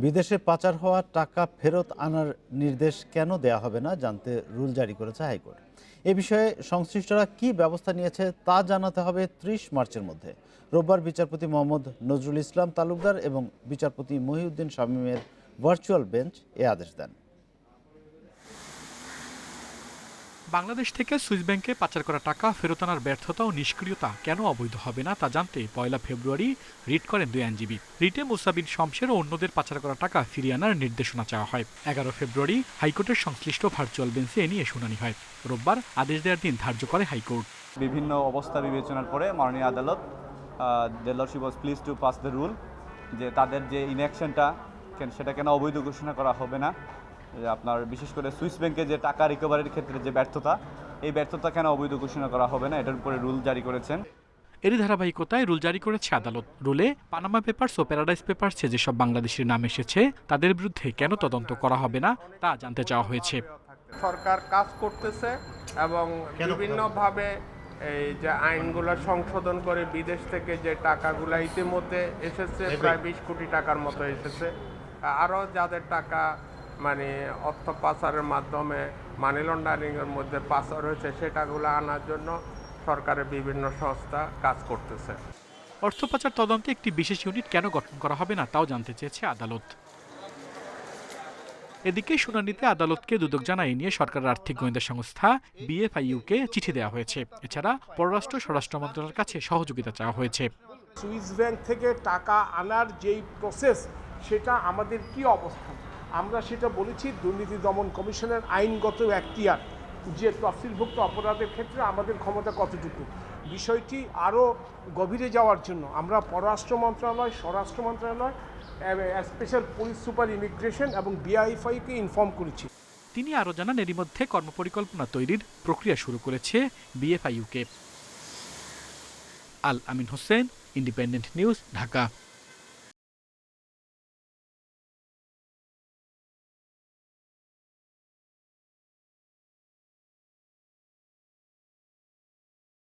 বিদেশে পাচার হওয়া টাকা ফেরত আনার নির্দেশ কেন দেয়া হবে না জানতে রুল জারি করেছে হাইকোর্ট। এ বিষয়ে সংশ্লিষ্টরা কি ব্যবস্থা নিয়েছে তা জানাতে হবে ৩০ মার্চের মধ্যে। রোববার বিচারপতি মোহাম্মদ নজরুল ইসলাম তালুকদার এবং বিচারপতি মহিউদ্দিন শামীমের ভার্চুয়াল বেঞ্চ এ আদেশ দেন। বাংলাদেশ থেকে সুইস ব্যাংকে পাচার করা টাকা ফেরত আনার ব্যর্থতা ও নিষ্ক্রিয়তা কেন অবৈধ হবে না তা জানতে ১ ফেব্রুয়ারি রিট করেন দুই আইনজীবী। রিটে মুসা বিন শমশের ও অন্যদের পাচার করা টাকা ফিরিয়ে আনার নির্দেশনা চাওয়া হয়। ১১ ফেব্রুয়ারি হাইকোর্টের সংশ্লিষ্ট ভার্চুয়াল বেঞ্চে এ নিয়ে শুনানি হয়। রোববার আদেশ দেওয়ার দিন ধার্য করে হাইকোর্ট। বিভিন্ন অবস্থা বিবেচনার পরে মাননীয় আদালত the lordship was please two pass the rule যে তাদের যে ইনঅ্যাকশনটা সেটা কেন অবৈধ ঘোষণা করা হবে না। আপনার বিশেষ করে সুইস ব্যাংকে যে টাকা রিকভারির ক্ষেত্রে যে ব্যর্থতা, এই ব্যর্থতা কেন অবৈধ ঘোষণা করা হবে না, এটার উপরে রুল জারি করেছেন। এরই ধারাবাহিকতায় রুল জারি করেছে আদালত। রুলে পানামা পেপারস ও প্যারাডাইস পেপারসে যেসব বাংলাদেশের নাম এসেছে তাদের বিরুদ্ধে কেন তদন্ত করা হবে না তা জানতে চাওয়া হয়েছে। সরকার কাজ করতেছে এবং বিভিন্নভাবে এই যে আইনগুলো সংশোধন করে বিদেশ থেকে যে টাকাগুলো ইতিমধ্যে এসেছে প্রায় ২০ কোটি টাকার মতো এসেছে। আরও যাদের টাকা মানে অর্থ পাচারের মাধ্যমে মানি লন্ডারিংয়ের মধ্যে পাচার হয়েছে সেটাগুলো আনার জন্য সরকারের বিভিন্ন সংস্থা কাজ করতেছে। অর্থ পাচার তদন্তে একটি বিশেষ ইউনিট কেন গঠন করা হবে না তাও জানতে চেয়েছে আদালত। এদিকে শুনানিতে আদালতকে দুদক জানায় নিয়ে সরকারের আর্থিক গোয়েন্দা সংস্থা বিএফআইইউকে চিঠি দেওয়া হয়েছে। এছাড়া পররাষ্ট্র স্বরাষ্ট্র মন্ত্রণালয়ের কাছে সহযোগিতা চাওয়া হয়েছে। সুইস ব্যাংক থেকে টাকা আনার যেই প্রসেস সেটা আমাদের কি অবস্থান, আমরা সেটা বলেছি দুর্নীতি দমন কমিশনের আইনগত এখতিয়ার যে তফসিলভুক্ত অপরাধের ক্ষেত্রে আমাদের ক্ষমতা কতটুকু, বিষয়টি আরও গভীরে যাওয়ার জন্য আমরা পররাষ্ট্র মন্ত্রণালয়, স্বরাষ্ট্র মন্ত্রণালয়, স্পেশাল পুলিশ সুপার ইমিগ্রেশন এবং বিআইএফআইকে ইনফর্ম করেছি। তিনি আরও জানান এরই মধ্যে কর্মপরিকল্পনা তৈরির প্রক্রিয়া শুরু করেছে বিএফআইইউকে। আল আমিন হোসেন, ইন্ডিপেন্ডেন্ট নিউজ, ঢাকা।